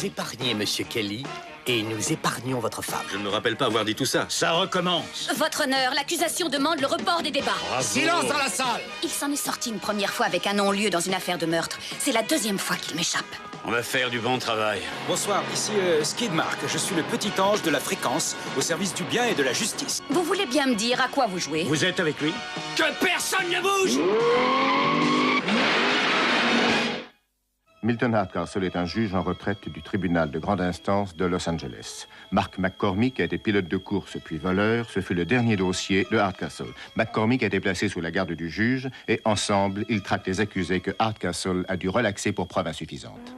Vous épargnez Monsieur Kelly et nous épargnons votre femme. Je ne me rappelle pas avoir dit tout ça. Ça recommence. Votre honneur, l'accusation demande le report des débats. Bravo. Silence dans la salle! Il s'en est sorti une première fois avec un non-lieu dans une affaire de meurtre. C'est la deuxième fois qu'il m'échappe. On va faire du bon travail. Bonsoir, ici Skidmark. Je suis le petit ange de la fréquence, au service du bien et de la justice. Vous voulez bien me dire à quoi vous jouez? Vous êtes avec lui? Que personne ne bouge! Milton Hardcastle est un juge en retraite du tribunal de grande instance de Los Angeles. Mark McCormick a été pilote de course puis voleur. Ce fut le dernier dossier de Hardcastle. McCormick a été placé sous la garde du juge et ensemble, ils traquent les accusés que Hardcastle a dû relaxer pour preuve insuffisante.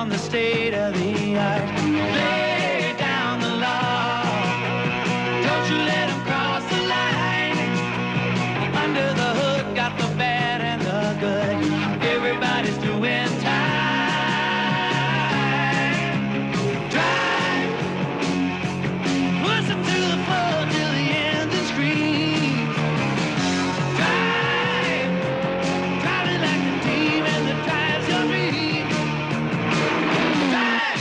on the state of the art. Lay down the law. Don't you let them cross the line. Under the hood, got the bad and the good. Everybody's doing time. Drive. Push them to the floor till the engine screams. Drive. Driving like the demon that drives your dreams. Drive.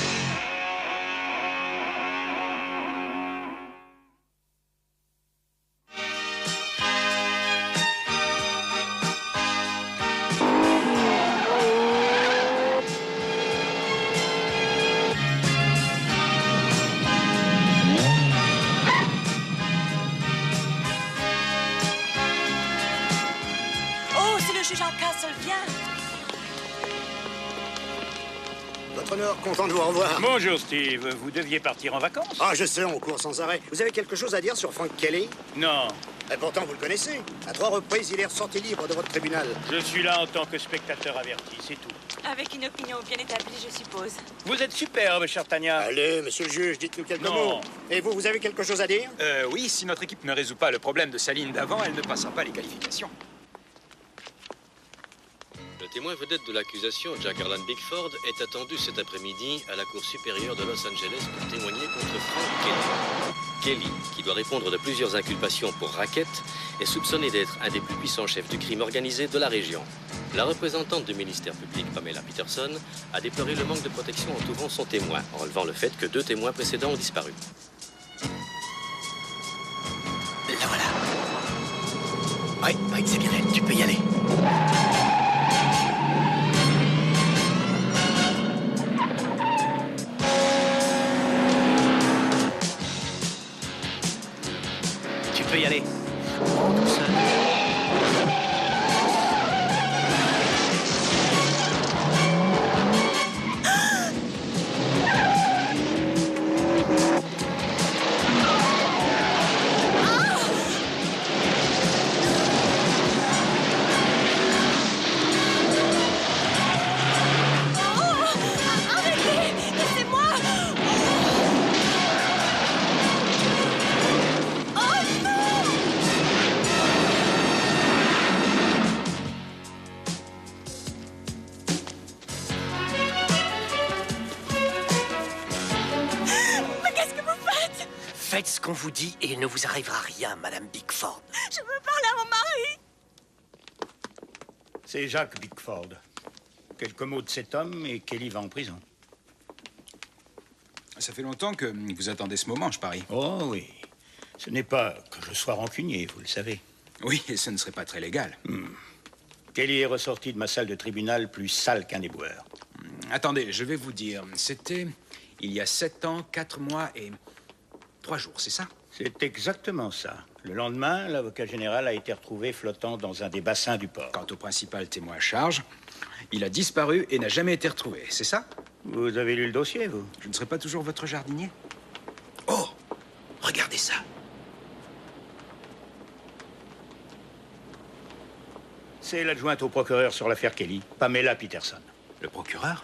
Oh, c'est le juge Hardcastle, viens. Votre honneur, content de vous revoir. Bonjour Steve, vous deviez partir en vacances? Ah, je sais, on court sans arrêt. Vous avez quelque chose à dire sur Frank Kelly? Non, Et pourtant, vous le connaissez. À 3 reprises, il est ressorti libre de votre tribunal. je suis là en tant que spectateur averti, c'est tout. Avec une opinion bien établie, je suppose. Vous êtes superbe, cher Tania. Allez, monsieur le juge, dites-nous quelques Non. mots. Et vous, vous avez quelque chose à dire? Oui, si notre équipe ne résout pas le problème de sa ligne d'avant, elle ne passera pas les qualifications. Le témoin vedette de l'accusation, Jack Harlan Bickford, est attendu cet après-midi à la Cour supérieure de Los Angeles pour témoigner contre Frank Kelly. Kelly, qui doit répondre de plusieurs inculpations pour racket, est soupçonné d'être un des plus puissants chefs du crime organisé de la région. La représentante du ministère public, Pamela Peterson, a déploré le manque de protection entourant son témoin, en relevant le fait que 2 témoins précédents ont disparu. La voilà. Oui, c'est bien elle, tu peux y aller. Tu peux y aller. Tout seul. Arrêtez! Laissez-moi! Oh non! Mais qu'est-ce que vous faites? Faites ce qu'on vous dit et il ne vous arrivera rien, Madame Bickford. Je veux parler à mon mari! C'est Jacques Bickford. Quelques mots de cet homme et Kelly va en prison. Ça fait longtemps que vous attendez ce moment, je parie. Oh oui. Ce n'est pas que je sois rancunier, vous le savez. Oui, et ce ne serait pas très légal. Kelly est ressorti de ma salle de tribunal plus sale qu'un éboueur. Attendez, je vais vous dire. C'était il y a 7 ans, 4 mois et 3 jours, c'est ça? C'est exactement ça. Le lendemain, l'avocat général a été retrouvé flottant dans un des bassins du port. Quant au principal témoin à charge, il a disparu et n'a jamais été retrouvé, c'est ça? Vous avez lu le dossier, vous? Je ne serai pas toujours votre jardinier? Oh, regardez ça. C'est l'adjointe au procureur sur l'affaire Kelly, Pamela Peterson. Le procureur?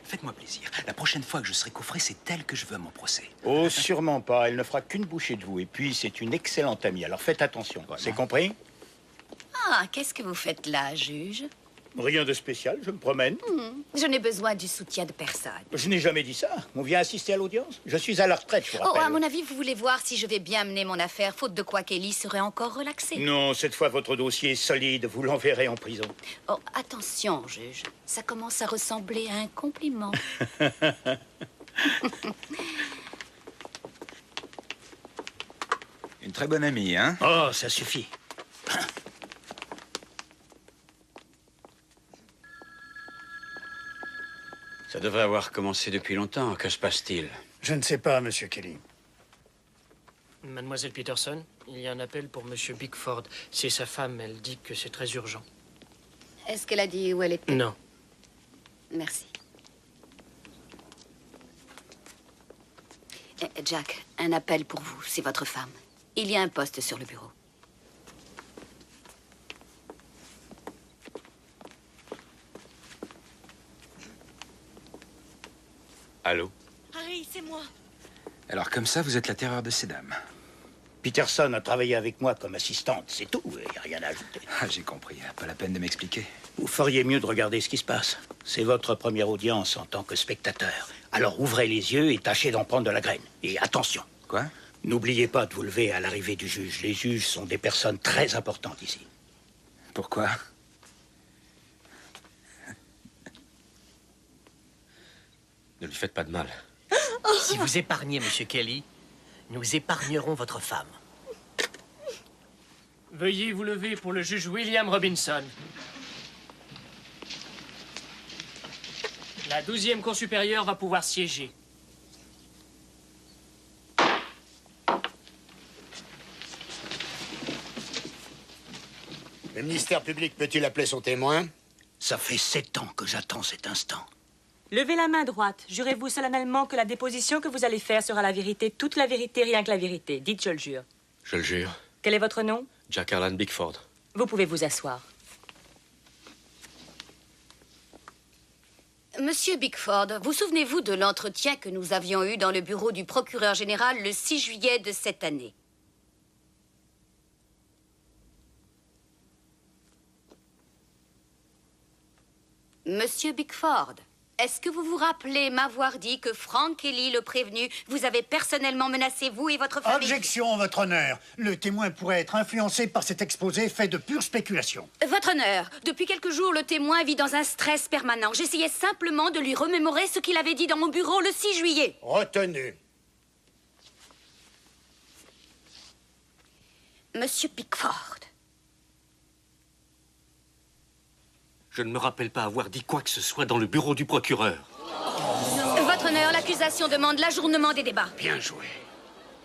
Faites-moi plaisir. La prochaine fois que je serai coffré, c'est elle que je veux à mon procès. Oh, sûrement pas. Elle ne fera qu'une bouchée de vous. Et puis, c'est une excellente amie. Alors faites attention. Voilà. C'est compris? Ah, qu'est-ce que vous faites là, juge? Rien de spécial, je me promène. Je n'ai besoin du soutien de personne. Je n'ai jamais dit ça. On vient assister à l'audience. Je suis à la retraite, je vous Oh, rappelle. à mon avis, vous voulez voir si je vais bien mener mon affaire, faute de quoi Kelly serait encore relaxée. Non, cette fois, votre dossier est solide. Vous l'enverrez en prison. Oh, attention, juge. Ça commence à ressembler à un compliment. Une très bonne amie, hein? Oh, ça suffit. Ça devrait avoir commencé depuis longtemps. Que se passe-t-il? Je ne sais pas, monsieur Kelly. Mademoiselle Peterson, il y a un appel pour Monsieur Bickford. C'est sa femme, elle dit que c'est très urgent. Est-ce qu'elle a dit où elle était? Non. Merci. Jack, un appel pour vous, c'est votre femme. Il y a un poste sur le bureau. Allô? Harry, c'est moi. Alors comme ça, vous êtes la terreur de ces dames. Peterson a travaillé avec moi comme assistante, c'est tout. Il n'y a rien à ajouter. Ah, j'ai compris. Pas la peine de m'expliquer. Vous feriez mieux de regarder ce qui se passe. C'est votre première audience en tant que spectateur. Alors ouvrez les yeux et tâchez d'en prendre de la graine. Et attention. Quoi? N'oubliez pas de vous lever à l'arrivée du juge. Les juges sont des personnes très importantes ici. Pourquoi? Ne lui faites pas de mal. Si vous épargnez Monsieur Kelly, nous épargnerons votre femme. Veuillez vous lever pour le juge William Robinson. La 12e Cour supérieure va pouvoir siéger. Le ministère public peut-il appeler son témoin? Ça fait 7 ans que j'attends cet instant. Levez la main droite. Jurez-vous solennellement que la déposition que vous allez faire sera la vérité, toute la vérité, rien que la vérité. Dites, je le jure. Je le jure. Quel est votre nom? Jack Harlan Bickford. Vous pouvez vous asseoir. Monsieur Bickford, vous souvenez-vous de l'entretien que nous avions eu dans le bureau du procureur général le 6 juillet de cette année? Monsieur Bickford, est-ce que vous vous rappelez m'avoir dit que Frank Kelly, le prévenu, vous avait personnellement menacé, vous et votre famille? Objection, votre honneur. Le témoin pourrait être influencé par cet exposé fait de pure spéculation. Votre honneur, depuis quelques jours, le témoin vit dans un stress permanent. J'essayais simplement de lui remémorer ce qu'il avait dit dans mon bureau le 6 juillet. Retenu. Monsieur Bickford. Je ne me rappelle pas avoir dit quoi que ce soit dans le bureau du procureur. Votre honneur, l'accusation demande l'ajournement des débats. Bien joué.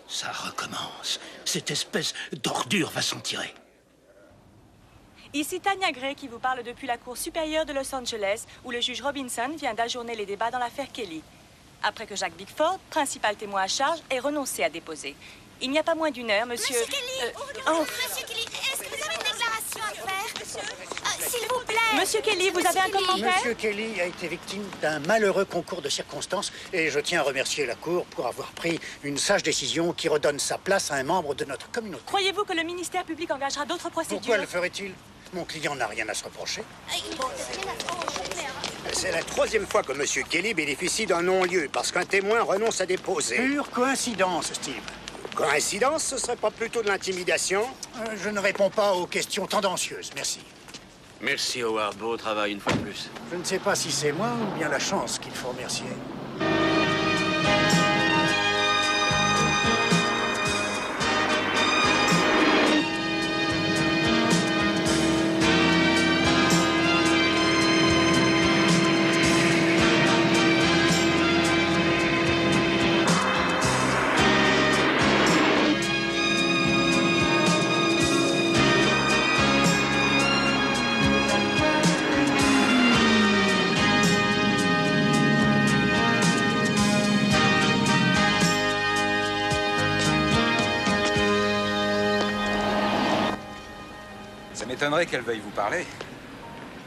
Ça recommence. Cette espèce d'ordure va s'en tirer. Ici Tanya Gray qui vous parle depuis la Cour supérieure de Los Angeles, où le juge Robinson vient d'ajourner les débats dans l'affaire Kelly. Après que Jack Bickford, principal témoin à charge, ait renoncé à déposer. Il n'y a pas moins d'une heure, monsieur... Monsieur Kelly, Monsieur Kelly, est-ce que vous avez une déclaration à faire? S'il vous plaît. Monsieur Kelly, vous avez un commentaire? Monsieur Kelly a été victime d'un malheureux concours de circonstances et je tiens à remercier la Cour pour avoir pris une sage décision qui redonne sa place à un membre de notre communauté. Croyez-vous que le ministère public engagera d'autres procédures? Pourquoi le ferait-il? Mon client n'a rien à se reprocher. C'est la 3e fois que Monsieur Kelly bénéficie d'un non-lieu parce qu'un témoin renonce à déposer. Pure coïncidence, Steve. Coïncidence, ce serait pas plutôt de l'intimidation? Je ne réponds pas aux questions tendancieuses, merci. Merci, Howard. Beau travail une fois de plus. Je ne sais pas si c'est moi ou bien la chance qu'il faut remercier. Ça m'étonnerait qu'elle veuille vous parler.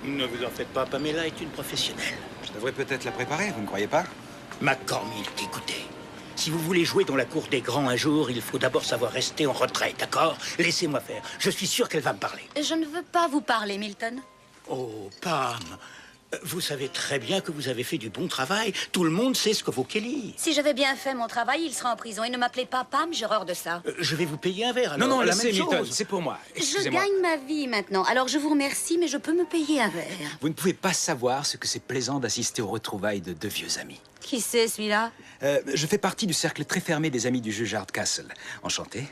Ne vous en faites pas, Pamela est une professionnelle. Je devrais peut-être la préparer, vous ne croyez pas? McCormick, écoutez. Si vous voulez jouer dans la cour des grands un jour, il faut d'abord savoir rester en retrait, d'accord? Laissez-moi faire. Je suis sûr qu'elle va me parler. Je ne veux pas vous parler, Milton. Oh, Pam, vous savez très bien que vous avez fait du bon travail. Tout le monde sait ce que vaut Kelly. Si j'avais bien fait mon travail, il serait en prison. Et ne m'appelez pas Pam, j'ai horreur de ça. Je vais vous payer un verre, alors. Non, la laissez, même Milton, chose. c'est pour moi. Je Excusez-moi. gagne ma vie maintenant. Alors je vous remercie, mais je peux me payer un verre. Vous ne pouvez pas savoir ce que c'est plaisant d'assister aux retrouvailles de deux vieux amis. Qui c'est, celui-là? Je fais partie du cercle très fermé des amis du juge Hardcastle. Enchanté,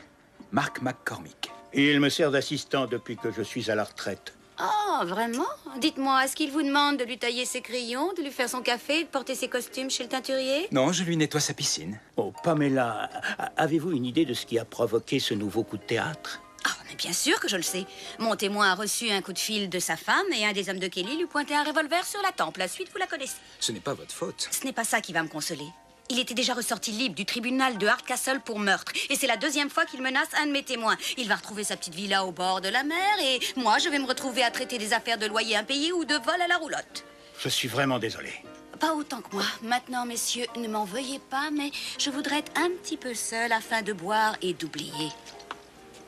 Mark McCormick. Il me sert d'assistant depuis que je suis à la retraite. Oh, vraiment? Dites-moi, est-ce qu'il vous demande de lui tailler ses crayons, de lui faire son café, de porter ses costumes chez le teinturier? Non, je lui nettoie sa piscine. Oh, Pamela, avez-vous une idée de ce qui a provoqué ce nouveau coup de théâtre? Ah, mais bien sûr que je le sais. Mon témoin a reçu un coup de fil de sa femme et un des hommes de Kelly lui pointait un revolver sur la tempe. La suite, vous la connaissez. Ce n'est pas votre faute. Ce n'est pas ça qui va me consoler. Il était déjà ressorti libre du tribunal de Hardcastle pour meurtre. Et c'est la deuxième fois qu'il menace un de mes témoins. Il va retrouver sa petite villa au bord de la mer et moi, je vais me retrouver à traiter des affaires de loyer impayé ou de vol à la roulotte. Je suis vraiment désolé. Pas autant que moi. Maintenant, messieurs, ne m'en veuillez pas, mais je voudrais être un petit peu seule afin de boire et d'oublier.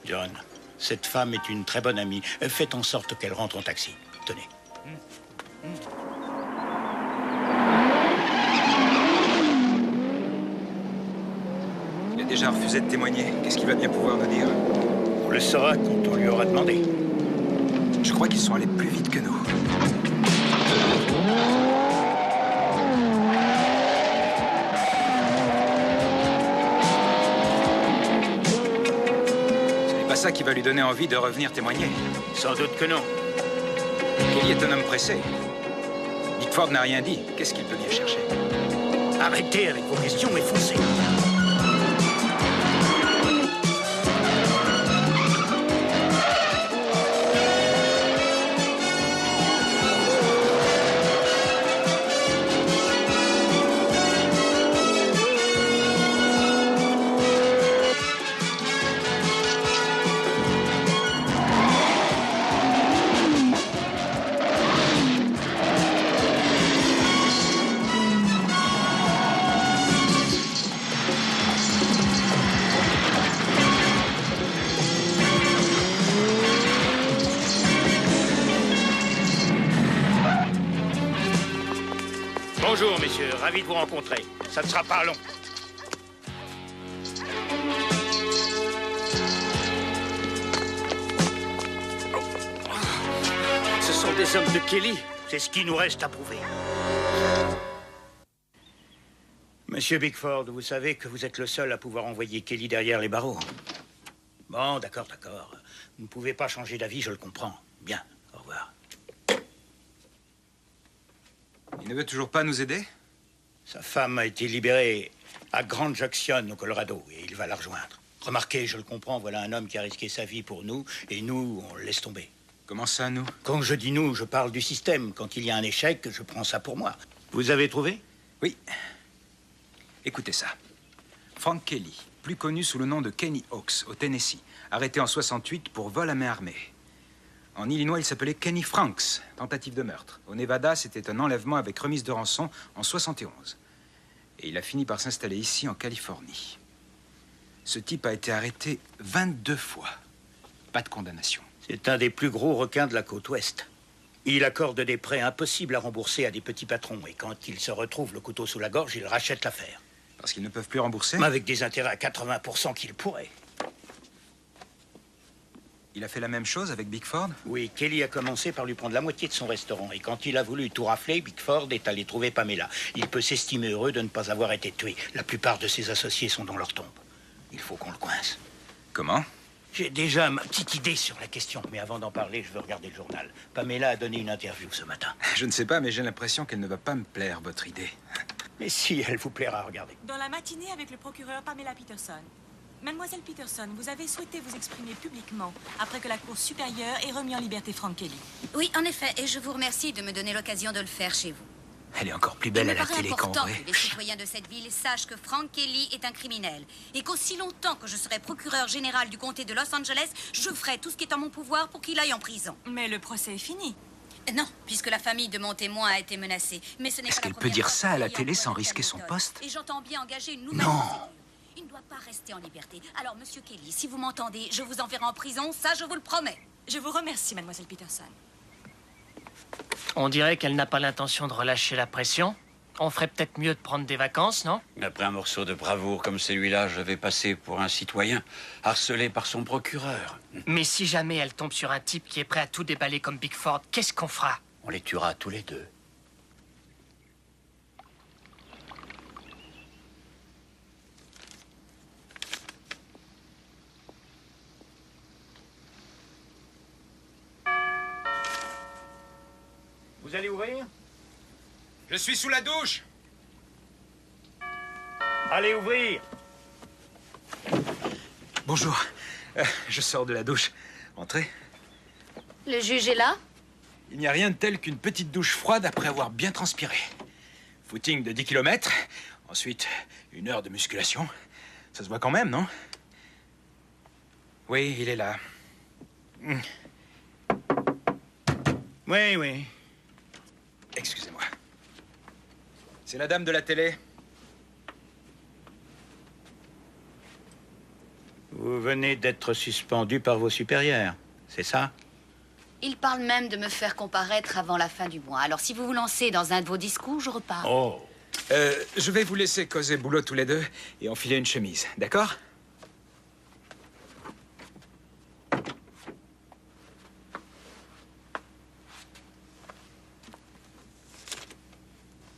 John, cette femme est une très bonne amie. Faites en sorte qu'elle rentre en taxi. Tenez. Il a déjà refusé de témoigner. Qu'est-ce qu'il va bien pouvoir nous dire? On le saura quand on lui aura demandé. Je crois qu'ils sont allés plus vite que nous. Ce n'est pas ça qui va lui donner envie de revenir témoigner. Sans doute que non. Kelly est un homme pressé. Bickford n'a rien dit. Qu'est-ce qu'il peut bien chercher? Arrêtez avec vos questions et foncez. Bonjour, messieurs. Ravi de vous rencontrer. Ça ne sera pas long. Ce sont des hommes de Kelly. C'est ce qui nous reste à prouver. Monsieur Bickford, vous savez que vous êtes le seul à pouvoir envoyer Kelly derrière les barreaux. Bon, d'accord, d'accord. Vous ne pouvez pas changer d'avis, je le comprends. Bien, au revoir. Il ne veut toujours pas nous aider? Sa femme a été libérée à Grand Junction, au Colorado, et il va la rejoindre. Remarquez, je le comprends, voilà un homme qui a risqué sa vie pour nous, et nous, on le laisse tomber. Comment ça, nous? Quand je dis nous, je parle du système. Quand il y a un échec, je prends ça pour moi. Vous avez trouvé? Oui. Écoutez ça. Frank Kelly, plus connu sous le nom de Kenny Hawks, au Tennessee, arrêté en 68 pour vol à main armée. En Illinois, il s'appelait Kenny Franks, tentative de meurtre. Au Nevada, c'était un enlèvement avec remise de rançon en 71. Et il a fini par s'installer ici, en Californie. Ce type a été arrêté 22 fois. Pas de condamnation. C'est un des plus gros requins de la côte ouest. Il accorde des prêts impossibles à rembourser à des petits patrons. Et quand il se retrouve le couteau sous la gorge, il rachète l'affaire. Parce qu'ils ne peuvent plus rembourser? Mais avec des intérêts à 80% qu'il pourrait. Il a fait la même chose avec Bickford? Oui, Kelly a commencé par lui prendre la moitié de son restaurant. Et quand il a voulu tout rafler, Bickford est allé trouver Pamela. Il peut s'estimer heureux de ne pas avoir été tué. La plupart de ses associés sont dans leur tombe. Il faut qu'on le coince. Comment? J'ai déjà ma petite idée sur la question. Mais avant d'en parler, je veux regarder le journal. Pamela a donné une interview ce matin. Je ne sais pas, mais j'ai l'impression qu'elle ne va pas me plaire, votre idée. Mais si, elle vous plaira, regardez. Dans la matinée avec le procureur Pamela Peterson. Mademoiselle Peterson, vous avez souhaité vous exprimer publiquement après que la Cour supérieure ait remis en liberté Frank Kelly. Oui, en effet, et je vous remercie de me donner l'occasion de le faire chez vous. Elle est encore plus belle à la télé qu'en important vrai. que les citoyens de cette ville sachent que Frank Kelly est un criminel. Et qu'aussi longtemps que je serai procureur général du comté de Los Angeles, je ferai tout ce qui est en mon pouvoir pour qu'il aille en prison. Mais le procès est fini. Non, puisque la famille de mon témoin a été menacée. Mais ce n'est Est-ce pas qu'elle la peut première dire fois ça à la qu'il y a télé un sans problème risquer son méthode. poste? Et j'entends bien engager une nouvelle procédure. Il ne doit pas rester en liberté. Alors, monsieur Kelly, si vous m'entendez, je vous enverrai en prison, ça je vous le promets. Je vous remercie, mademoiselle Peterson. On dirait qu'elle n'a pas l'intention de relâcher la pression. On ferait peut-être mieux de prendre des vacances, non? Après un morceau de bravoure comme celui-là, je vais passer pour un citoyen harcelé par son procureur. Mais si jamais elle tombe sur un type qui est prêt à tout déballer comme Bickford, qu'est-ce qu'on fera? On les tuera tous les deux. Vous allez ouvrir? Je suis sous la douche. Allez ouvrir! Bonjour. Je sors de la douche. Entrez. Le juge est là? Il n'y a rien de tel qu'une petite douche froide après avoir bien transpiré. Footing de 10 km. Ensuite, 1 heure de musculation. Ça se voit quand même, non? Oui, il est là. Oui, oui. Excusez-moi. C'est la dame de la télé. Vous venez d'être suspendu par vos supérieurs, c'est ça? Il parle même de me faire comparaître avant la fin du mois. Alors si vous vous lancez dans un de vos discours, je repars. Oh. Je vais vous laisser causer boulot tous les deux et enfiler une chemise, d'accord?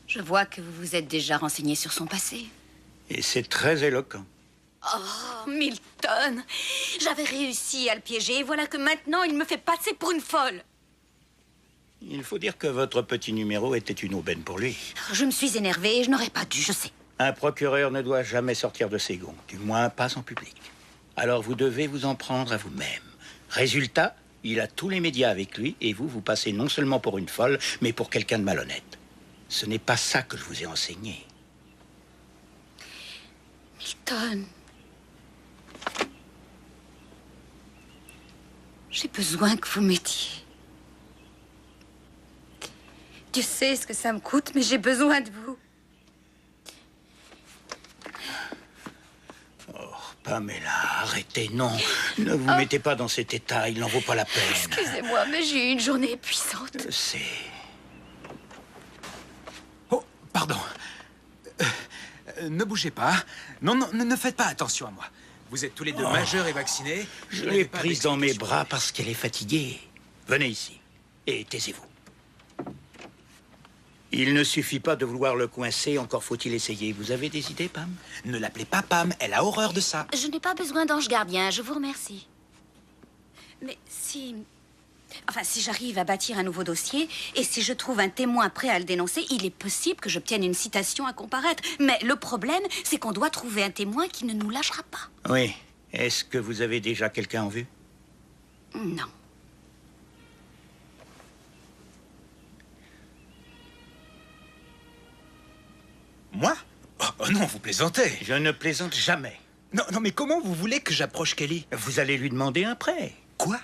Je vois que vous vous êtes déjà renseigné sur son passé. Et c'est très éloquent. Oh, Milton! J'avais réussi à le piéger et voilà que maintenant il me fait passer pour une folle. Il faut dire que votre petit numéro était une aubaine pour lui. Je me suis énervée et je n'aurais pas dû, je sais. Un procureur ne doit jamais sortir de ses gonds, du moins pas en public. Alors vous devez vous en prendre à vous-même. Résultat, il a tous les médias avec lui et vous passez non seulement pour une folle, mais pour quelqu'un de malhonnête. Ce n'est pas ça que je vous ai enseigné. Milton. J'ai besoin que vous m'aidiez. Tu sais ce que ça me coûte, mais j'ai besoin de vous. Oh, Pamela, arrêtez, non. Ne vous mettez pas dans cet état, il n'en vaut pas la peine. Excusez-moi, mais j'ai eu une journée épuisante. Je sais. Oh, pardon. Ne bougez pas. Non, non, ne faites pas attention à moi. Vous êtes tous les deux majeurs et vaccinés. Je l'ai prise dans mes bras parce qu'elle est fatiguée. Venez ici et taisez-vous. Il ne suffit pas de vouloir le coincer, encore faut-il essayer. Vous avez des idées, Pam? Ne l'appelez pas Pam, elle a horreur de ça. Je n'ai pas besoin d'ange gardien, je vous remercie. Mais si... Enfin, si j'arrive à bâtir un nouveau dossier, et si je trouve un témoin prêt à le dénoncer, il est possible que j'obtienne une citation à comparaître. Mais le problème, c'est qu'on doit trouver un témoin qui ne nous lâchera pas. Oui. Est-ce que vous avez déjà quelqu'un en vue? Non. Moi? Oh non, vous plaisantez. Je ne plaisante jamais. Non, non, mais comment vous voulez que j'approche Kelly? Vous allez lui demander un prêt. Quoi?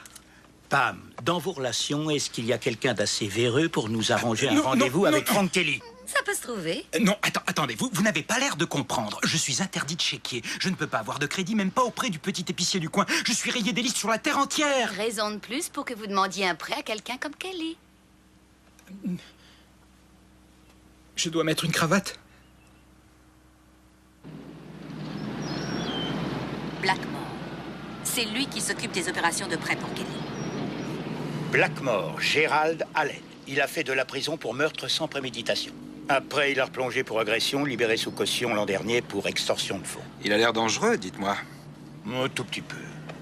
Pam, dans vos relations, est-ce qu'il y a quelqu'un d'assez véreux pour nous arranger un rendez-vous avec Frank Kelly? Ça peut se trouver. Non, attendez, vous n'avez pas l'air de comprendre. Je suis interdit de chéquier. Je ne peux pas avoir de crédit, même pas auprès du petit épicier du coin. Je suis rayé des listes sur la terre entière. Raison de plus pour que vous demandiez un prêt à quelqu'un comme Kelly. Je dois mettre une cravate. Blackmore. C'est lui qui s'occupe des opérations de prêt pour Kelly. Blackmore, Gerald Allen. Il a fait de la prison pour meurtre sans préméditation. Après, il a replongé pour agression, libéré sous caution l'an dernier pour extorsion de fonds. Il a l'air dangereux, dites-moi. Un tout petit peu.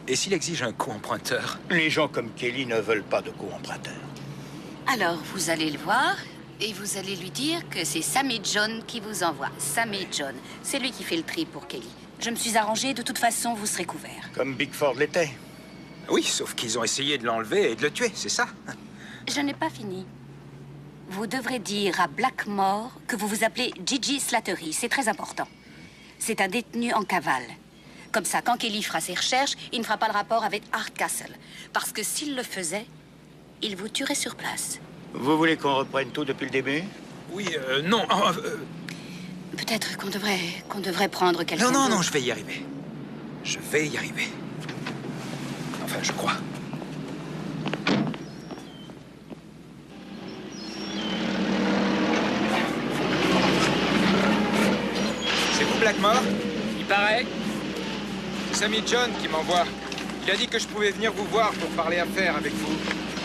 Et s'il exige un co-emprunteur? Les gens comme Kelly ne veulent pas de co-emprunteur. Alors, vous allez le voir et vous allez lui dire que c'est Sammy John qui vous envoie. Sammy John, c'est lui qui fait le tri pour Kelly. Je me suis arrangée, de toute façon, vous serez couverts. Comme Bickford l'était. Oui, sauf qu'ils ont essayé de l'enlever et de le tuer, c'est ça? Je n'ai pas fini. Vous devrez dire à Blackmore que vous vous appelez Gigi Slattery. C'est très important. C'est un détenu en cavale. Comme ça, quand Kelly fera ses recherches, il ne fera pas le rapport avec Hardcastle. Parce que s'il le faisait, il vous tuerait sur place. Vous voulez qu'on reprenne tout depuis le début? Oui, non. Peut-être qu'on devrait prendre quelqu'un Non, d'autre. je vais y arriver. Je vais y arriver. Enfin, je crois. C'est vous, Blackmore? Il paraît. C'est Sammy John qui m'envoie. Il a dit que je pouvais venir vous voir pour parler affaires avec vous.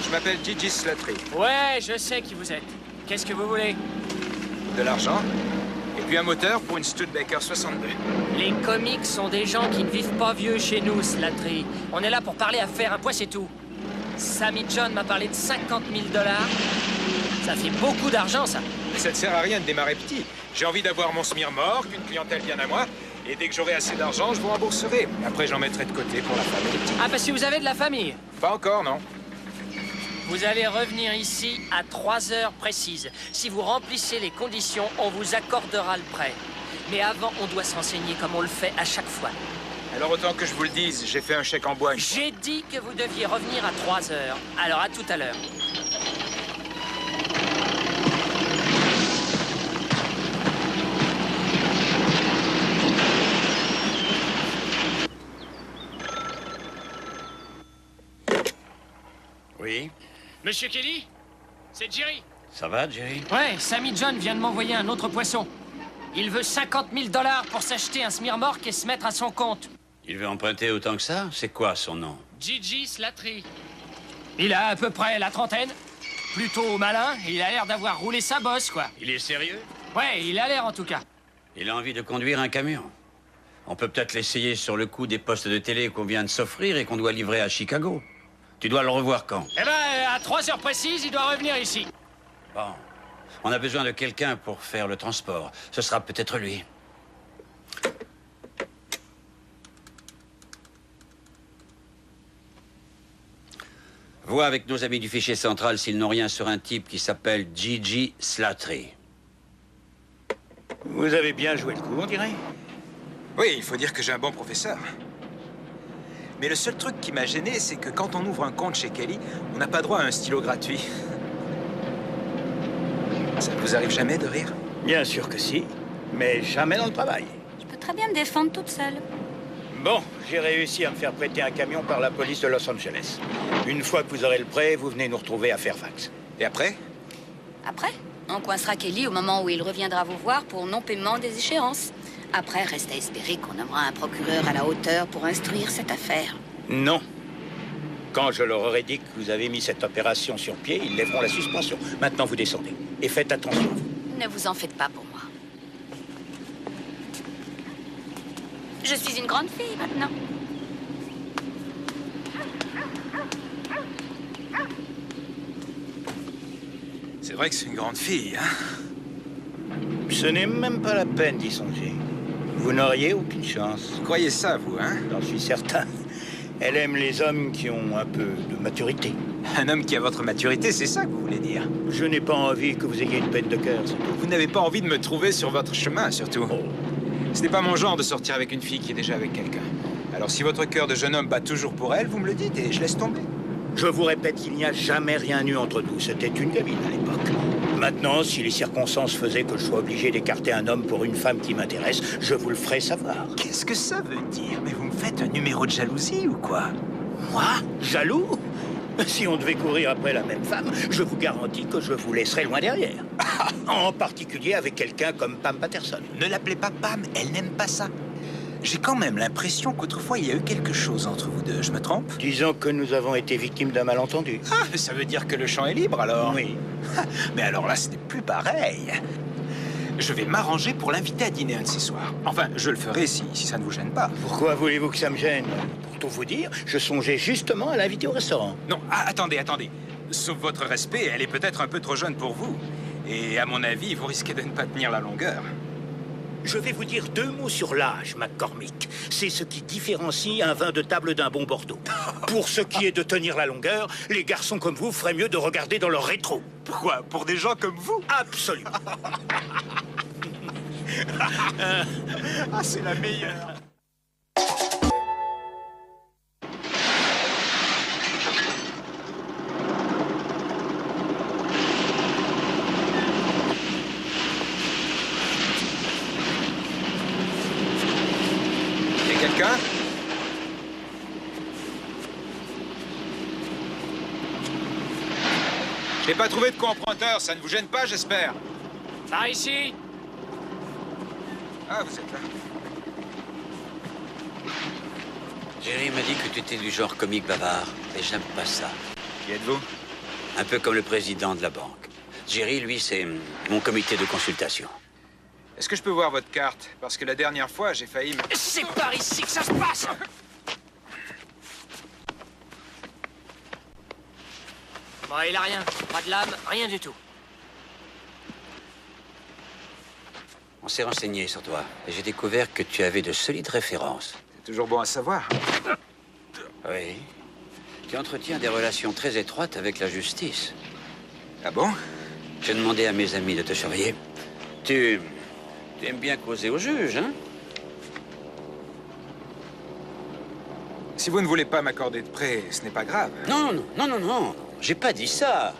Je m'appelle Gigi Slattery. Ouais, je sais qui vous êtes. Qu'est-ce que vous voulez? De l'argent. Et puis un moteur pour une Studebaker 62. Les comiques sont des gens qui ne vivent pas vieux chez nous, Slattery. On est là pour parler affaires, un point c'est tout. Sammy John m'a parlé de 50 000 $. Ça fait beaucoup d'argent, ça. Mais ça ne sert à rien de démarrer petit. J'ai envie d'avoir mon smirmorgue, une clientèle bien à moi. Et dès que j'aurai assez d'argent, je vous rembourserai. Après, j'en mettrai de côté pour la femme et les petits. Ah, parce que vous avez de la famille? Pas encore, non. Vous allez revenir ici à 3 heures précises. Si vous remplissez les conditions, on vous accordera le prêt. Mais avant, on doit se renseigner comme on le fait à chaque fois. Alors autant que je vous le dise, j'ai fait un chèque en bois. J'ai dit que vous deviez revenir à 3 heures. Alors à tout à l'heure. Oui? Monsieur Kelly? C'est Jerry. Ça va, Jerry? Ouais, Sammy John vient de m'envoyer un autre poisson. Il veut 50 000 $ pour s'acheter un smirmorque et se mettre à son compte. Il veut emprunter autant que ça? C'est quoi son nom? Gigi Slattery. Il a à peu près la trentaine. Plutôt malin, et il a l'air d'avoir roulé sa bosse, quoi. Il est sérieux? Ouais, il a l'air en tout cas. Il a envie de conduire un camion. On peut peut-être l'essayer sur le coup des postes de télé qu'on vient de s'offrir et qu'on doit livrer à Chicago. Tu dois le revoir quand? Eh ben, à 3 heures précises, il doit revenir ici. Bon. On a besoin de quelqu'un pour faire le transport. Ce sera peut-être lui. Vois avec nos amis du fichier central s'ils n'ont rien sur un type qui s'appelle Gigi Slattery. Vous avez bien joué le coup, on dirait. Oui, il faut dire que j'ai un bon professeur. Mais le seul truc qui m'a gêné, c'est que quand on ouvre un compte chez Kelly, on n'a pas droit à un stylo gratuit. Ça ne vous arrive jamais de rire? Bien sûr que si, mais jamais dans le travail. Je peux très bien me défendre toute seule. Bon, j'ai réussi à me faire prêter un camion par la police de Los Angeles. Une fois que vous aurez le prêt, vous venez nous retrouver à Fairfax. Et après? Après, on coincera Kelly au moment où il reviendra vous voir pour non-paiement des échéances. Après, reste à espérer qu'on nommera un procureur à la hauteur pour instruire cette affaire. Non. Quand je leur aurai dit que vous avez mis cette opération sur pied, ils lèveront la suspension. Maintenant, vous descendez. Et faites attention, vous. Ne vous en faites pas pour moi. Je suis une grande fille maintenant. C'est vrai que c'est une grande fille, hein? Ce n'est même pas la peine d'y songer. Vous n'auriez aucune chance. Vous croyez ça, vous, hein? J'en suis certain. Elle aime les hommes qui ont un peu de maturité. Un homme qui a votre maturité, c'est ça que vous voulez dire? Je n'ai pas envie que vous ayez une peine de cœur, c'est tout. Vous n'avez pas envie de me trouver sur votre chemin, surtout. Oh. Ce n'est pas mon genre de sortir avec une fille qui est déjà avec quelqu'un. Alors si votre cœur de jeune homme bat toujours pour elle, vous me le dites et je laisse tomber. Je vous répète qu'il n'y a jamais rien eu entre nous. C'était une gamine à l'époque. Maintenant, si les circonstances faisaient que je sois obligé d'écarter un homme pour une femme qui m'intéresse, je vous le ferai savoir. Qu'est-ce que ça veut dire? Mais vous me faites un numéro de jalousie ou quoi? Moi? Jaloux? Si on devait courir après la même femme, je vous garantis que je vous laisserai loin derrière. En particulier avec quelqu'un comme Pam Patterson. Ne l'appelez pas Pam, elle n'aime pas ça. J'ai quand même l'impression qu'autrefois il y a eu quelque chose entre vous deux, je me trompe? Disons que nous avons été victimes d'un malentendu. Ah, ça veut dire que le champ est libre alors? Oui. Mais alors là, ce n'est plus pareil. Je vais m'arranger pour l'inviter à dîner un de ces soirs. Enfin, je le ferai si ça ne vous gêne pas. Pourquoi voulez-vous que ça me gêne? Pour tout vous dire, je songeais justement à l'inviter au restaurant. Non, attendez. Sauf votre respect, elle est peut-être un peu trop jeune pour vous. Et à mon avis, vous risquez de ne pas tenir la longueur. Je vais vous dire 2 mots sur l'âge, McCormick. C'est ce qui différencie un vin de table d'un bon Bordeaux. Pour ce qui est de tenir la longueur, les garçons comme vous feraient mieux de regarder dans leur rétro. Pourquoi? Pour des gens comme vous? Absolument. Ah, c'est la meilleure. Y a quelqu'un? J'ai pas trouvé de co-emprunteur, ça ne vous gêne pas, j'espère? Par ici. Ah, vous êtes là. Jerry m'a dit que tu étais du genre comique bavard, et j'aime pas ça. Qui êtes-vous? Un peu comme le président de la banque. Jerry, lui, c'est mon comité de consultation. Est-ce que je peux voir votre carte? Parce que la dernière fois, j'ai failli me... C'est par ici que ça se passe. Bon, il a rien. Pas de lame, rien du tout. On s'est renseigné sur toi, et j'ai découvert que tu avais de solides références. C'est toujours bon à savoir. Oui. Tu entretiens des relations très étroites avec la justice. Ah bon? J'ai demandé à mes amis de te surveiller. Tu aimes bien causer au juge, hein? Si vous ne voulez pas m'accorder de prêt, ce n'est pas grave. Non, non, non, non, non. J'ai pas dit ça.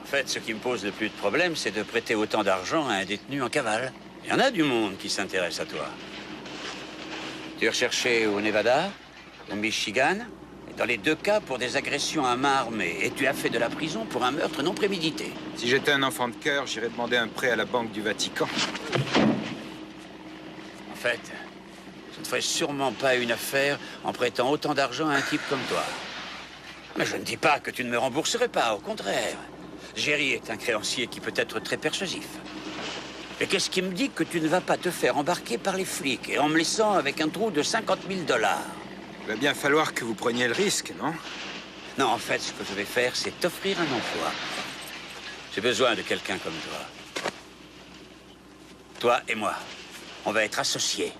En fait, ce qui me pose le plus de problème, c'est de prêter autant d'argent à un détenu en cavale. Il y en a du monde qui s'intéresse à toi. Tu es recherché au Nevada, au Michigan, et dans les 2 cas pour des agressions à main armée. Et tu as fait de la prison pour un meurtre non prémédité. Si j'étais un enfant de cœur, j'irais demander un prêt à la Banque du Vatican. En fait, je ne ferais sûrement pas une affaire en prêtant autant d'argent à un type comme toi. Mais je ne dis pas que tu ne me rembourserais pas, au contraire. Jerry est un créancier qui peut être très persuasif. Et qu'est-ce qui me dit que tu ne vas pas te faire embarquer par les flics et en me laissant avec un trou de 50 000 $? Il va bien falloir que vous preniez le risque, non? Non, en fait, ce que je vais faire, c'est t'offrir un emploi. J'ai besoin de quelqu'un comme toi. Toi et moi, on va être associés.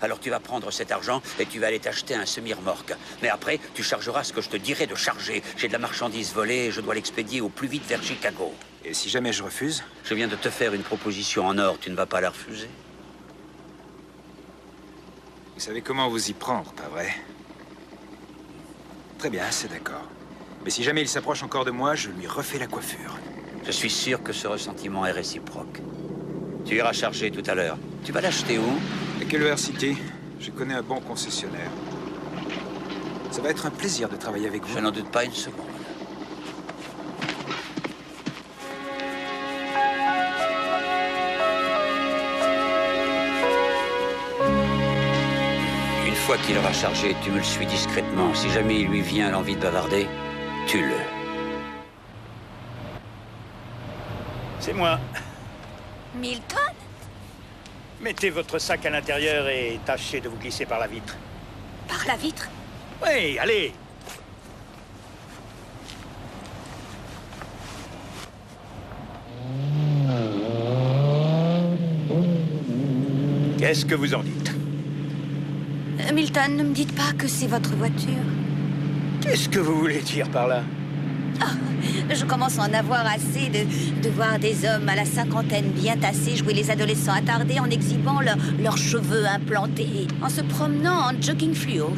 Alors tu vas prendre cet argent et tu vas aller t'acheter un semi-remorque. Mais après, tu chargeras ce que je te dirai de charger. J'ai de la marchandise volée et je dois l'expédier au plus vite vers Chicago. Et si jamais je refuse? Je viens de te faire une proposition en or, tu ne vas pas la refuser? Vous savez comment vous y prendre, pas vrai? Très bien, c'est d'accord. Mais si jamais il s'approche encore de moi, je lui refais la coiffure. Je suis sûr que ce ressentiment est réciproque. Tu iras charger tout à l'heure. Tu vas l'acheter où? À Culver City. Je connais un bon concessionnaire. Ça va être un plaisir de travailler avec vous. Je n'en doute pas une seconde. Une fois qu'il aura chargé, tu me le suis discrètement. Si jamais il lui vient l'envie de bavarder, tue-le. C'est moi. Milton? Mettez votre sac à l'intérieur et tâchez de vous glisser par la vitre. Par la vitre? Oui, allez. Qu'est-ce que vous en dites? Milton, ne me dites pas que c'est votre voiture. Qu'est-ce que vous voulez dire par là? Je commence à en avoir assez de voir des hommes à la cinquantaine bien tassés jouer les adolescents attardés en exhibant leurs cheveux implantés, en se promenant en jogging fluo.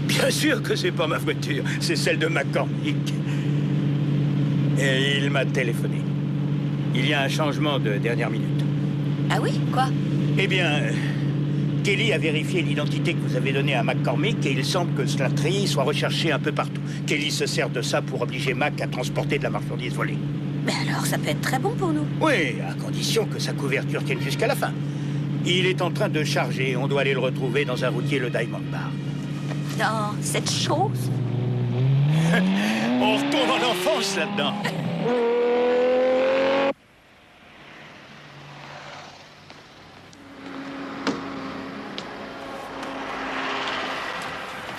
Bien sûr que c'est pas ma voiture, c'est celle de McCormick. Et il m'a téléphoné. Il y a un changement de dernière minute. Ah oui? Quoi? Eh bien, Kelly a vérifié l'identité que vous avez donnée à McCormick et il semble que Slattery soit recherché un peu partout. Kelly se sert de ça pour obliger Mac à transporter de la marchandise volée. Mais alors, ça peut être très bon pour nous. Oui, à condition que sa couverture tienne jusqu'à la fin. Il est en train de charger. On doit aller le retrouver dans un routier, le Diamond Bar. Dans cette chose? On retourne en enfance là-dedans.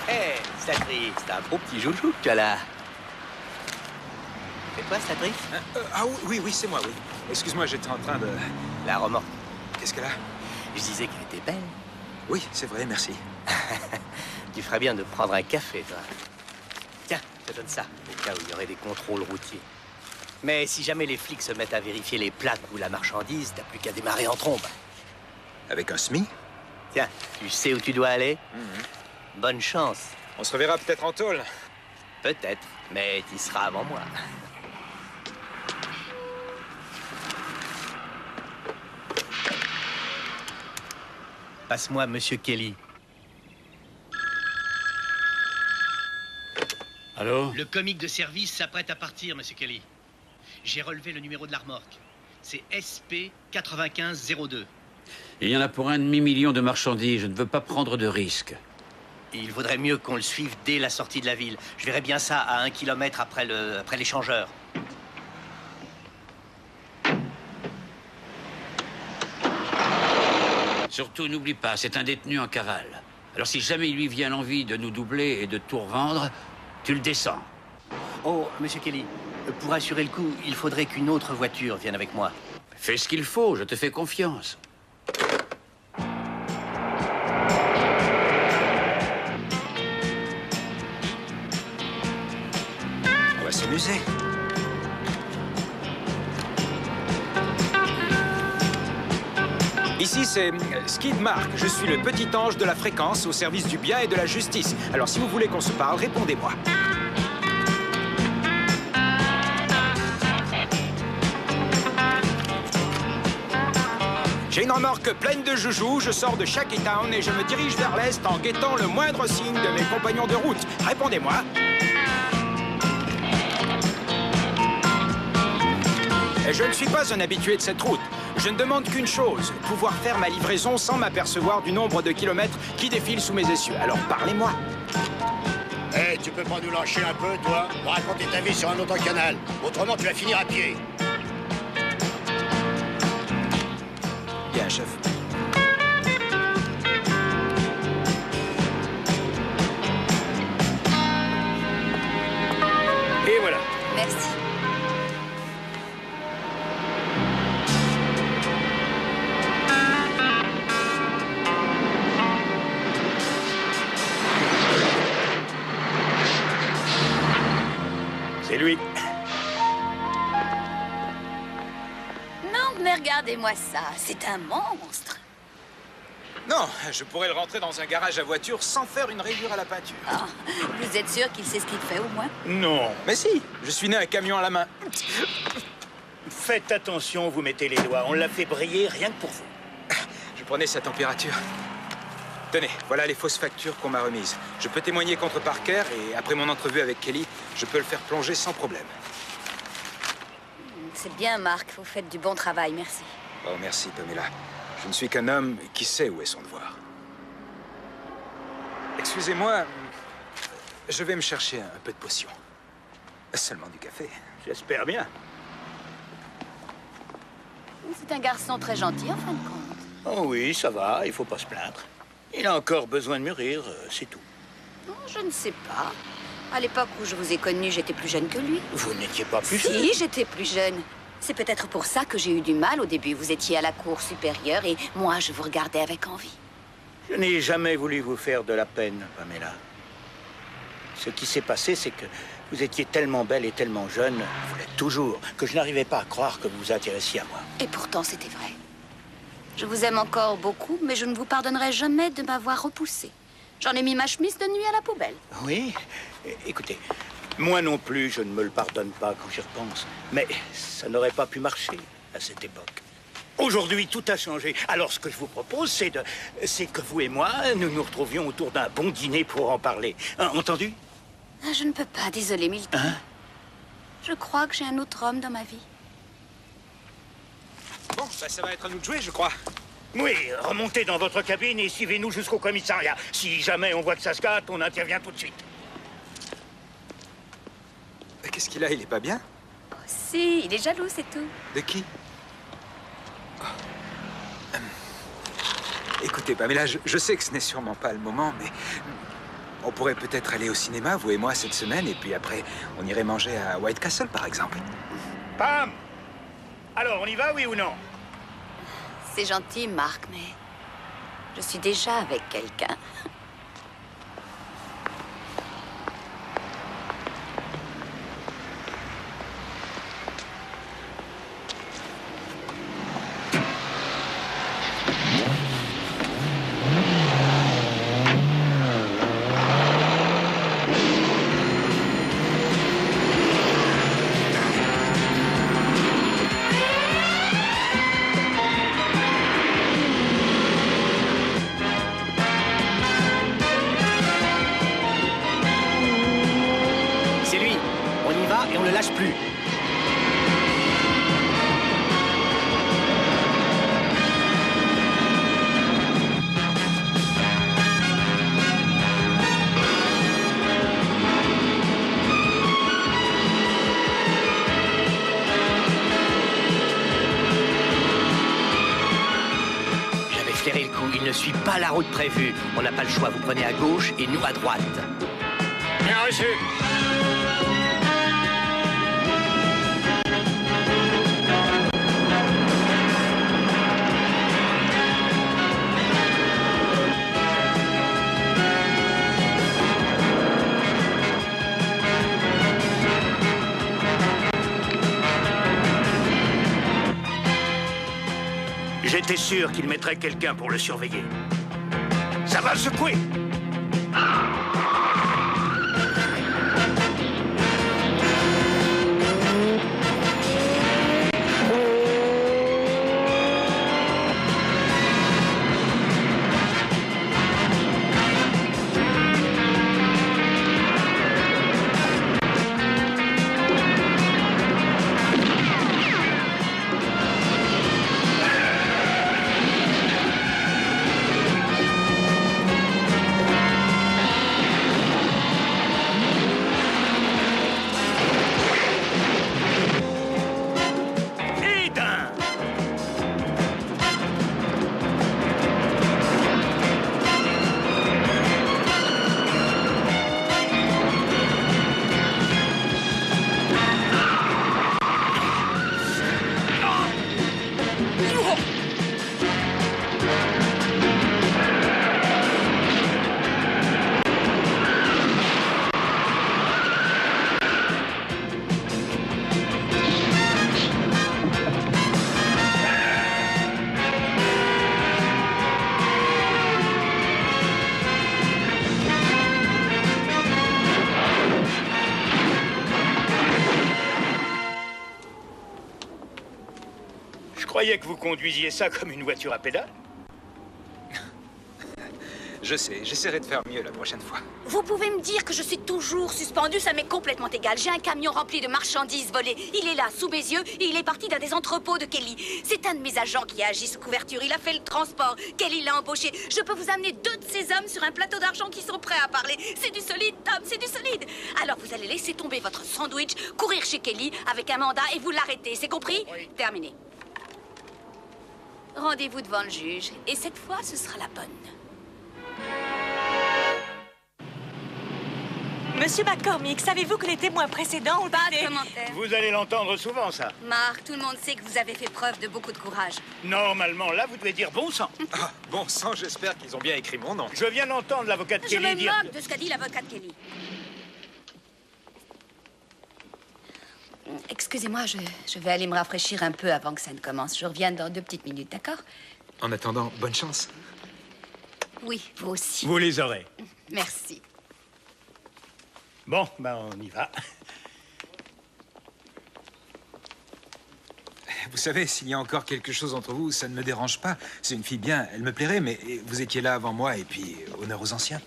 Hé, Slattery, c'est un beau petit joujou que tu as là. C'est toi, Slattery? Ah oui, c'est moi, oui. Excuse-moi, j'étais en train de... La remorque. Qu'est-ce qu'elle a? Je disais qu'elle était belle. Oui, c'est vrai, merci. Tu ferais bien de prendre un café, toi. Tiens, je te donne ça, au cas où il y aurait des contrôles routiers. Mais si jamais les flics se mettent à vérifier les plaques ou la marchandise, t'as plus qu'à démarrer en trombe. Avec un SMI? Tiens, tu sais où tu dois aller? Bonne chance. On se reverra peut-être en tôle. Peut-être, mais tu seras avant moi. Passe-moi Monsieur Kelly. Allô? Le comique de service s'apprête à partir, Monsieur Kelly. J'ai relevé le numéro de la remorque. C'est SP 9502. Il y en a pour 1,5 million de marchandises. Je ne veux pas prendre de risques. Il vaudrait mieux qu'on le suive dès la sortie de la ville. Je verrai bien ça à 1 kilomètre après l'échangeur. Surtout, n'oublie pas, c'est un détenu en cavale. Alors si jamais il lui vient l'envie de nous doubler et de tout revendre, tu le descends. Oh, Monsieur Kelly, pour assurer le coup, il faudrait qu'une autre voiture vienne avec moi. Fais ce qu'il faut, je te fais confiance. On va s'amuser. Ici, c'est Skid Mark. Je suis le petit ange de la fréquence au service du bien et de la justice. Alors, si vous voulez qu'on se parle, répondez-moi. J'ai une remorque pleine de joujoux, je sors de Shakytown et je me dirige vers l'est en guettant le moindre signe de mes compagnons de route. Répondez-moi. Et je ne suis pas un habitué de cette route. Je ne demande qu'une chose, pouvoir faire ma livraison sans m'apercevoir du nombre de kilomètres qui défilent sous mes essieux. Alors parlez-moi. Eh, tu peux pas nous lâcher un peu, toi? Raconter ta vie sur un autre canal. Autrement, tu vas finir à pied. Bien, chef. Et voilà. Merci. C'est lui. Non, mais regardez-moi ça, c'est un monstre. Non, je pourrais le rentrer dans un garage à voiture sans faire une rayure à la peinture. Ah, vous êtes sûr qu'il sait ce qu'il fait, au moins? Non. Mais si, je suis né un camion à la main. Faites attention, vous mettez les doigts. On l'a fait briller rien que pour vous. Je prenais sa température. Tenez, voilà les fausses factures qu'on m'a remises. Je peux témoigner contre Parker et après mon entrevue avec Kelly, je peux le faire plonger sans problème. C'est bien, Marc. Vous faites du bon travail, merci. Oh, merci, Pamela. Je ne suis qu'un homme qui sait où est son devoir. Excusez-moi, je vais me chercher un peu de potion. Seulement du café. J'espère bien. C'est un garçon très gentil, en fin de compte. Oh oui, ça va, il faut pas se plaindre. Il a encore besoin de mûrir, c'est tout. Non, je ne sais pas. À l'époque où je vous ai connu, j'étais plus jeune que lui. Vous n'étiez pas plus jeune? Si, j'étais plus jeune. C'est peut-être pour ça que j'ai eu du mal au début. Vous étiez à la cour supérieure et moi, je vous regardais avec envie. Je n'ai jamais voulu vous faire de la peine, Pamela. Ce qui s'est passé, c'est que vous étiez tellement belle et tellement jeune, vous l'êtes toujours, que je n'arrivais pas à croire que vous vous intéressiez à moi. Et pourtant, c'était vrai. Je vous aime encore beaucoup, mais je ne vous pardonnerai jamais de m'avoir repoussé. J'en ai mis ma chemise de nuit à la poubelle. Oui, écoutez, moi non plus, je ne me le pardonne pas quand j'y repense. Mais ça n'aurait pas pu marcher à cette époque. Aujourd'hui, tout a changé. Alors, ce que je vous propose, c'est que vous et moi, nous nous retrouvions autour d'un bon dîner pour en parler. Hein, entendu? Je ne peux pas, désolé, Milton. Hein? Je crois que j'ai un autre homme dans ma vie. Bon, bah, ça va être à nous de jouer, je crois. Oui, remontez dans votre cabine et suivez-nous jusqu'au commissariat. Si jamais on voit que ça se gâte, on intervient tout de suite. Qu'est-ce qu'il a? Il est pas bien? Oh, si, il est jaloux, c'est tout. De qui? Écoutez, Pamela, je sais que ce n'est sûrement pas le moment, mais on pourrait peut-être aller au cinéma, vous et moi, cette semaine, et puis après, on irait manger à White Castle, par exemple. Pam! Alors, on y va, oui ou non? C'est gentil, Marc, mais je suis déjà avec quelqu'un. Plus. J'avais flairé le coup, il ne suit pas la route prévue. On n'a pas le choix, vous prenez à gauche et nous à droite. Bien reçu. J'étais sûr qu'il mettrait quelqu'un pour le surveiller. Ça va le secouer! Je croyais que vous conduisiez ça comme une voiture à pédales. Je sais, j'essaierai de faire mieux la prochaine fois. Vous pouvez me dire que je suis toujours suspendue, ça m'est complètement égal. J'ai un camion rempli de marchandises volées. Il est là, sous mes yeux, et il est parti d'un des entrepôts de Kelly. C'est un de mes agents qui a agi sous couverture. Il a fait le transport. Kelly l'a embauché. Je peux vous amener 2 de ces hommes sur un plateau d'argent qui sont prêts à parler. C'est du solide, Tom, c'est du solide. Alors vous allez laisser tomber votre sandwich, courir chez Kelly avec un mandat et vous l'arrêtez. C'est compris? Oui. Terminé. Rendez-vous devant le juge, et cette fois, ce sera la bonne. Monsieur McCormick, savez-vous que les témoins précédents ont Pas été... de commentaire. Vous allez l'entendre souvent, ça. Marc, tout le monde sait que vous avez fait preuve de beaucoup de courage. Normalement, là, vous devez dire bon sang. Ah, bon sang, j'espère qu'ils ont bien écrit mon nom. Je viens d'entendre l'avocat de Je Kelly me dire... moque de ce qu'a dit l'avocat de Kelly. Excusez-moi, je vais aller me rafraîchir un peu avant que ça ne commence. Je reviens dans 2 petites minutes, d'accord? En attendant, bonne chance. Oui, vous aussi. Vous les aurez. Merci. Bon, ben on y va. Vous savez, s'il y a encore quelque chose entre vous, ça ne me dérange pas. C'est une fille bien, elle me plairait, mais vous étiez là avant moi, et puis honneur aux anciens.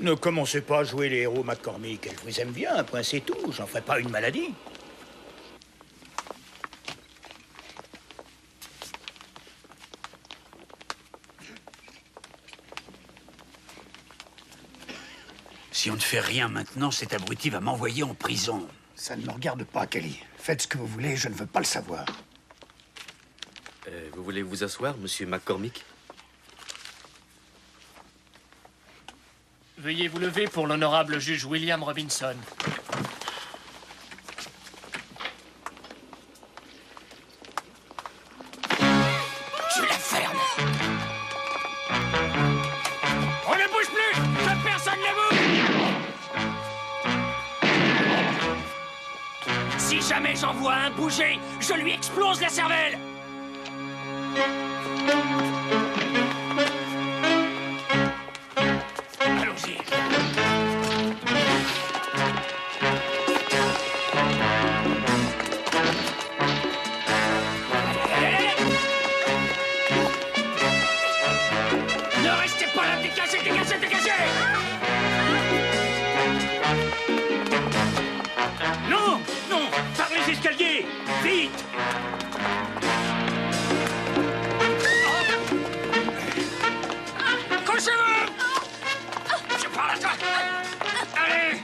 Ne commencez pas à jouer les héros, McCormick. Elle vous aime bien, point c'est tout. J'en ferai pas une maladie. Si on ne fait rien maintenant, cet abruti va m'envoyer en prison. Ça ne me regarde pas, Kelly. Faites ce que vous voulez, je ne veux pas le savoir. Vous voulez vous asseoir, monsieur McCormick? Veuillez vous lever pour l'honorable juge William Robinson. Je la ferme. jamais j'en vois un bouger, je lui explose la cervelle. Allons-y. Ne restez pas là, dégagez, dégagez, dégagez! Non, non, par les escaliers, vite! Couchez-vous! Je parle à toi! Allez!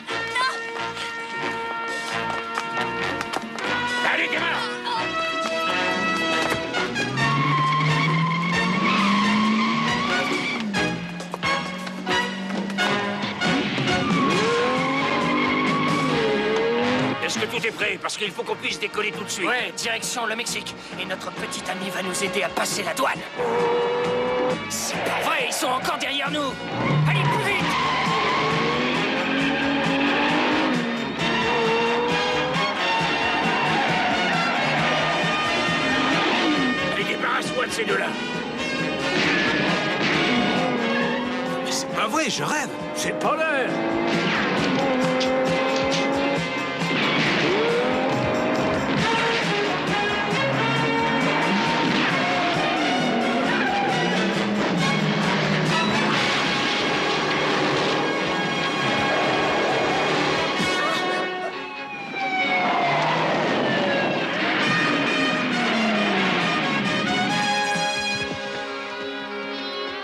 Allez, gamin! Est-ce que tout est prêt? Parce qu'il faut qu'on puisse décoller tout de suite. Ouais, direction le Mexique. Et notre petit ami va nous aider à passer la douane. C'est pas vrai, ils sont encore derrière nous. Allez, plus vite! Allez, débarrasse-moi de ces deux-là. Mais c'est pas vrai, je rêve. C'est pas l'heure.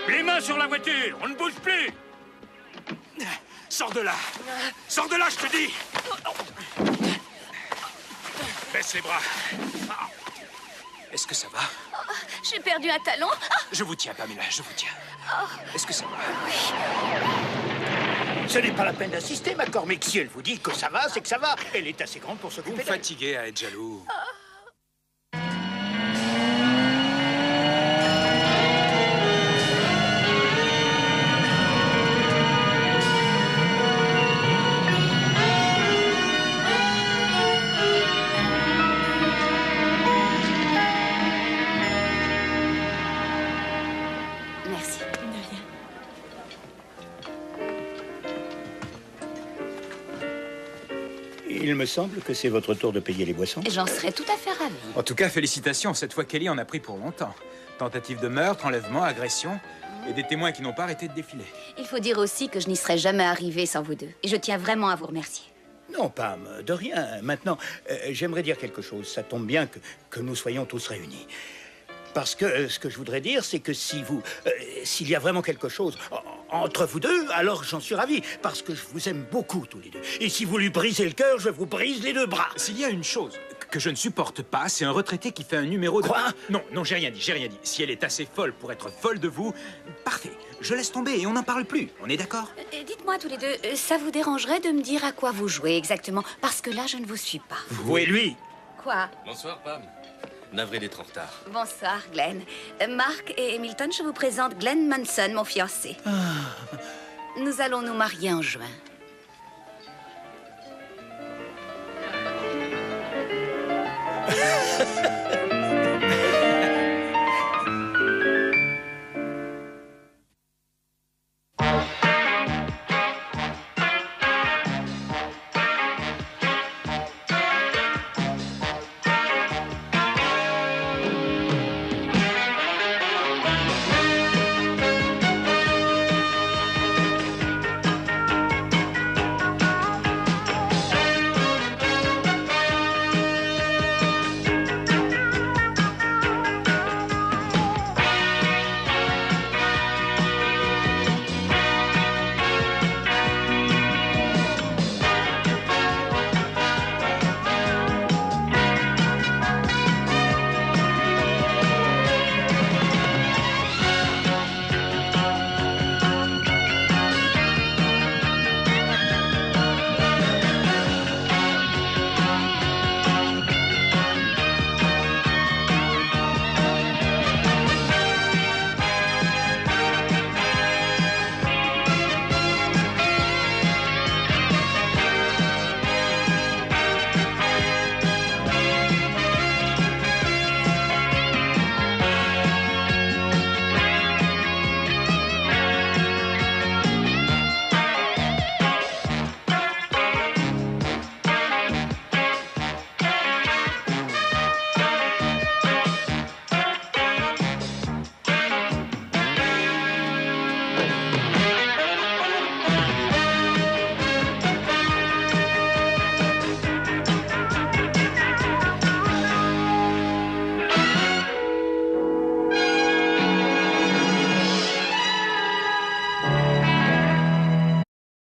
Les mains sur la voiture, on ne bouge plus. Sors de là. Sors de là, je te dis. Baisse les bras. Est-ce que ça va? J'ai perdu un talon. Je vous tiens, Pamela, je vous tiens. Est-ce que ça va? Ce n'est pas la peine d'insister, McCormick. Si elle vous dit que ça va, c'est que ça va. Elle est assez grande pour Vous s'occuper me d'elle. fatiguez à être jaloux. Merci. Il me semble que c'est votre tour de payer les boissons. J'en serais tout à fait ravie. En tout cas, félicitations. Cette fois, Kelly en a pris pour longtemps. Tentative de meurtre, enlèvement, agression et des témoins qui n'ont pas arrêté de défiler. Il faut dire aussi que je n'y serais jamais arrivée sans vous deux. Et je tiens vraiment à vous remercier. Non, Pam, de rien. Maintenant, j'aimerais dire quelque chose. Ça tombe bien que nous soyons tous réunis. Parce que ce que je voudrais dire, c'est que si vous... s'il y a vraiment quelque chose entre vous deux, alors j'en suis ravi. Parce que je vous aime beaucoup, tous les deux. Et si vous lui brisez le cœur, je vous brise les deux bras. S'il y a une chose que je ne supporte pas, c'est un retraité qui fait un numéro de... Quoi? Non, non, j'ai rien dit, j'ai rien dit. Si elle est assez folle pour être folle de vous, parfait. Je laisse tomber et on n'en parle plus. On est d'accord? Dites-moi tous les deux, ça vous dérangerait de me dire à quoi vous jouez exactement? Parce que là, je ne vous suis pas. Vous et lui? Quoi? Bonsoir, Pam. Navré d'être en retard. Bonsoir, Glenn. Mark et Hamilton, je vous présente Glenn Manson, mon fiancé. Nous allons nous marier en juin.